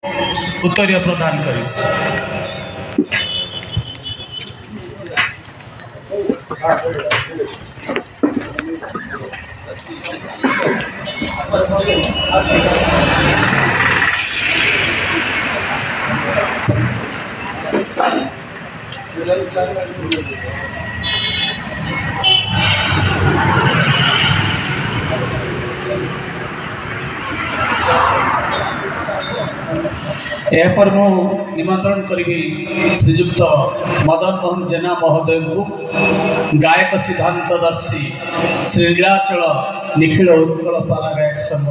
उत्तरीय प्रदान करी। एपर मु निमंत्रण करी श्रीजुक्त मदन मोहन जेना महोदय को गायक सिद्धांतदर्शी श्री नीलाचल निखिल उत्कल पाला गायक संघ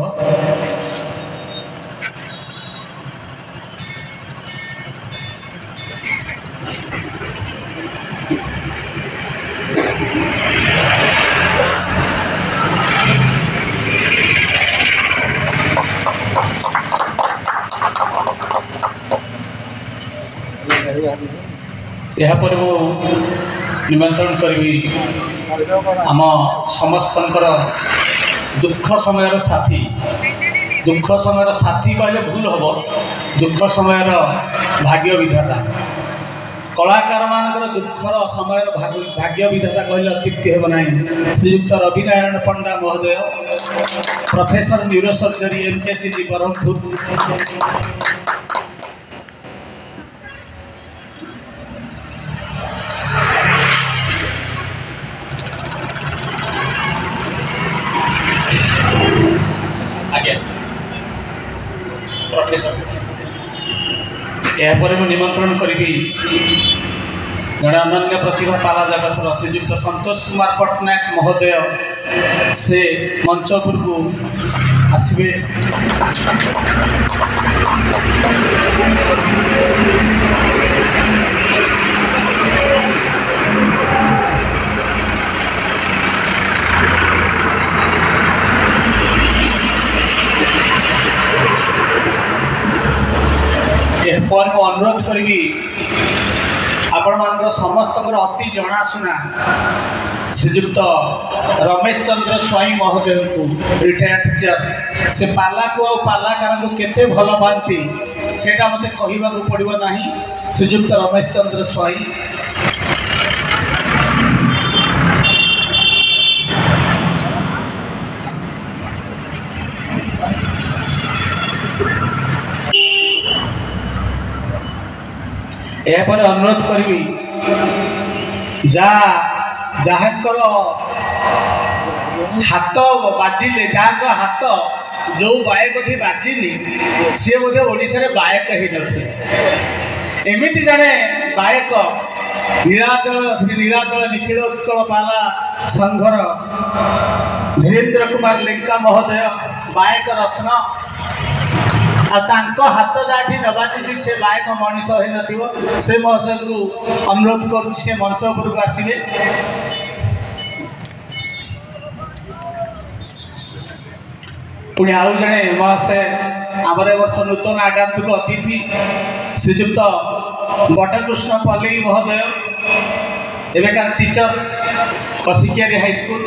यापर मु निमंत्रण करी आम समस्त दुख समय साथी कहले भूल हम दुख समय भाग्य विधाता कलाकार मान दुखर समय भाग्य विधाता कहले अत्युक्ति हेब ना। श्रीयुक्त रवि नारायण पंडा महोदय प्रोफेसर न्यूरोसर्जरी MKCG ब्रह्मपुर यापर मु निमंत्रण करी जड़े अनन्य प्रतिभा पाला जगत श्रीजुक्त संतोष कुमार पट्टनायक महोदय से मंचपुर को आसवे। पर अनुरोध करी आपण मान समस्त अति जनाशुना श्रीजुक्त रमेश चंद्र स्वाई महोदय को रिटायर्ड टीचर से पाला को आ पालाकार को केते भल पाती सेटा मते कहवा पड़ो ना। श्रीजुक्त रमेश चंद्र स्वाई यापर अनुरोध करी जहाँकर हाथ बाजिले जहाँ हाथ जो गायक बाजिनी सी बोधे ओडिशा गायक ही नथिले एमिति जड़े गायक नीलाचल श्री नीलाचल निखिल उत्कल पाला संघर धीरेन्द्र कुमार लेंका महोदय गायक रत्न हाथ जाठी न बाजी से गायक मनीष हो न से महाशय को अनुरोध कर मंच उपरक आसवे। पुणी आउ जड़े महाशय आमर वर्ष नूतन आगंतुक अतिथि श्रीजुक्त बटकृष्ण पल्लई महोदय एवेकार टीचर कसिकियारी हाईस्कूल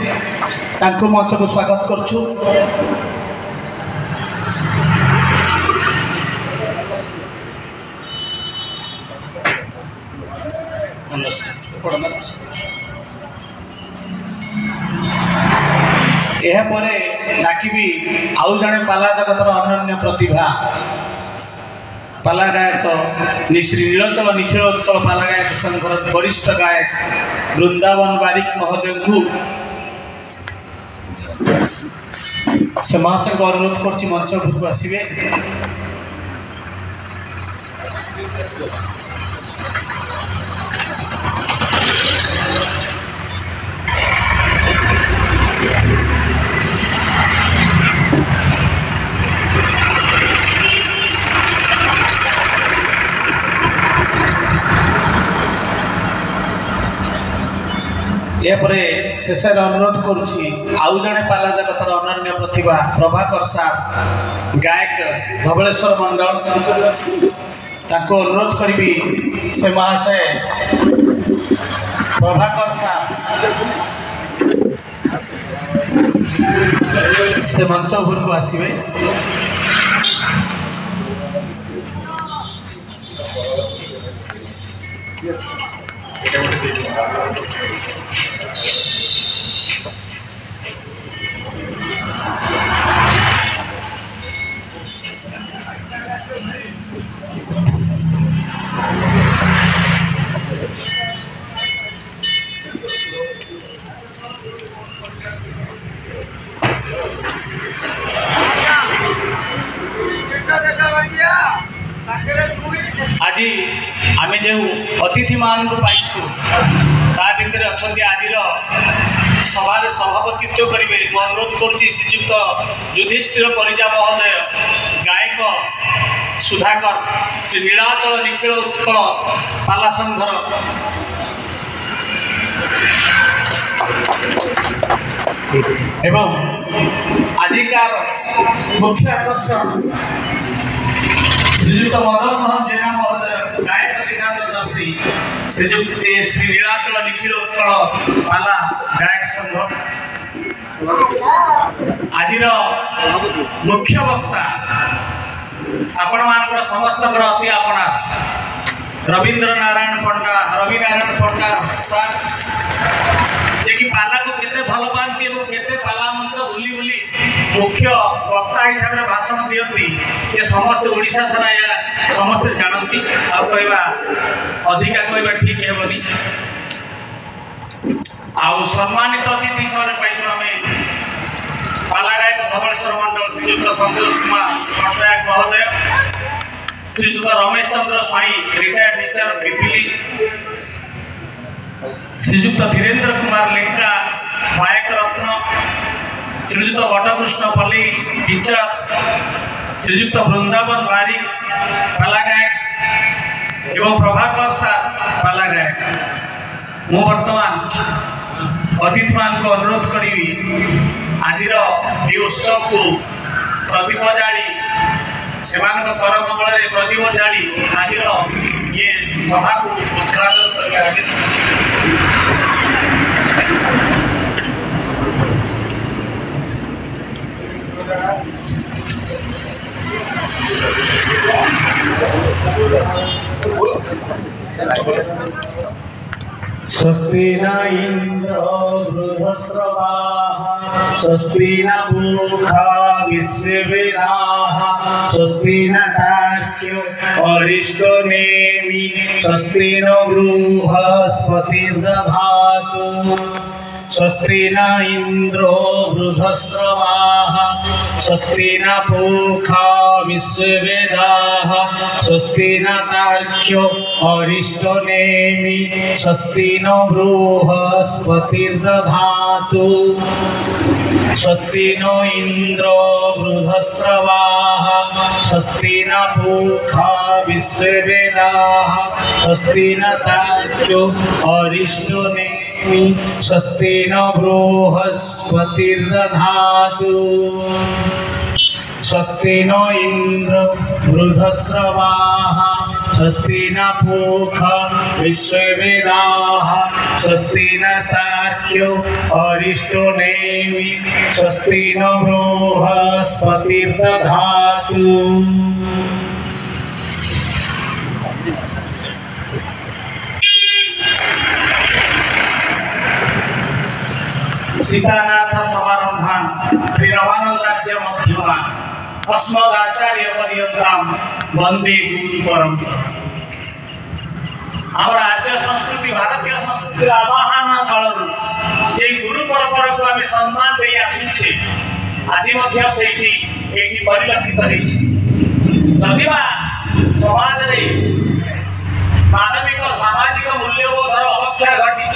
तांको मंच को स्वागत करछु। यापर डाकबी आउ जड़े पाला जगतर अनन्य प्रतिभा पाला गायक श्री नीलाचल निखिल उत्कल पाला गायक संघर वरिष्ठ गायक वृंदावन बारिक महोदय को से महाशय को अनुरोध कर मंच उपरक आसवे। यापरे शेष अनुरोध करुछि आउ जड़े पाला जगतर अनन्य प्रतिभा प्रभाकर साह गायक धवलेश्वर मंडल ताको अनुरोध करी से महाशय प्रभाकर साह से मंच उपरको आसवे। आज आम जो अतिथि मान को पाइछु ता भितर अच्छा आज सभा सभापतित्व करेंगे अनुरोध करुच्ची श्रीजुक्त युधिष्ठिर परिजा महोदय गायक सुधाकर श्री नीलाचल निखिल उत्कल पाला संघर एवं आजिकार मुख्य आकर्षण श्रीजुक्त मदन मोहन जेना महोदय गायक सिद्धांत दर्शी श्रीजुक्त श्री नीलाचल निखिल उत्कल पाला गायक संघ आज मुख्य वक्ता आपण मान समस्त अति अपना रवींद्र नारायण पंडा सार जे कि पाला को केते भल पाती और केते पाला मंच बुली बुली मुख्य वक्ता हिसाब से भाषण दियंती ये समस्त ओडिशा सारा या समस्त जानती आ कहवा अधिका कहवा ठीक हेबनी आ सम्मानित अतिथि हिसाब से पाइछु आमे पाला गायक धवलेश्वर मंडल श्रीजुक्त संतोष कुमार पट्टनायक महोदय श्रीजुक्त रमेश चंद्र स्वाई रिटायर्ड टीचर पिपिली श्रीजुक्त धीरेन्द्र कुमार लेंका गायक रत्न श्रीजुक्त वटकृष्ण पल्ली टीचर श्रीजुक्त वृंदावन बारिक पाला गायक एवं प्रभाकर सार पाला गायक मु वर्तमान अतिथि मान को अनुरोध करी आज उत्सव को प्रदीप जाली से कर कमल प्रदीप जाली आज ये सभा को उद्घाटन कर स्वस्ति न इंद्र वृद्धश्रवाः स्वस्ति न पूषा विश्ववेदाः स्वस्ति न तार्क्ष्यो अरिष्टनेमि स्वस्ति न बृहस्पतिर्दधातु स्वस्ति न इंद्रो वृद्धश्रवाः स्वस्ति न पूषा विश्ववेदाः स्वस्ति न तार्क्ष्यो अरिष्टनेमि स्वस्ति न बृहस्पतिर्दधातु स्वस्ति न इंद्रो वृद्धश्रवाः स्वस्ति न पूषा विश्ववेदाः स्वस्ति न तार्क्ष्यो अरिष्टनेमि स्वस्ति न बृहस्पतिर्दधातु स्वस्ति न इंद्र वृद्धश्रवाः स्वस्ति न पूषा विश्ववेदाः स्वस्ति न तार्क्ष्यो अरिष्टनेमि स्वस्ति न बृहस्पतिर्दधातु सीतानाथ समारंभान श्री रमानंदाज्य मध्यमा अस्मदाचार्य पर्यंताम वंदे गुरु परंपरा आम राज्य संस्कृति भारतीय संस्कृति आवाहन काल जे गुरु परंपरा को आम सम्मान दे आसुचे आज परिलक्षित होती जदिवा समाज रे मानविक सामाजिक मूल्यबोधर अवक्षा घटी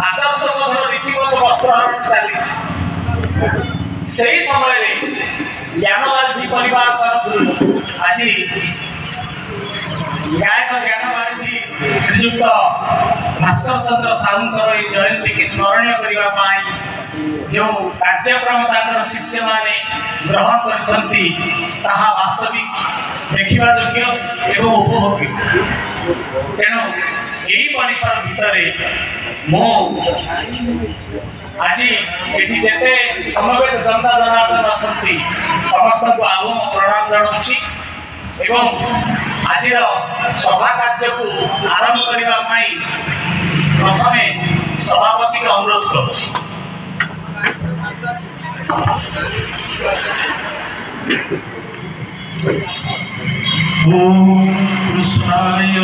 आदर्शबोधर रीतिगत वस्त्रहरण चली समय ज्ञानवादी परिवार तरफ आज गायक ज्ञानवादी श्रीजुक्त भास्कर चंद्र साहूंकर जयंती की स्मरणीय करने जो कार्यक्रम शिष्य माने ग्रहण कर वास्तविक देखा योग्य एवं उपभोग्य तेणु यही परिसर भितर आज ये समवेत जनता जनार्दन आसती समस्त को आगम प्रणाम जनाऊँ एवं आज सभा कार्य को आरंभ करने प्रथमे सभापति का अनुरोध करुँ। ओम कृष्णाय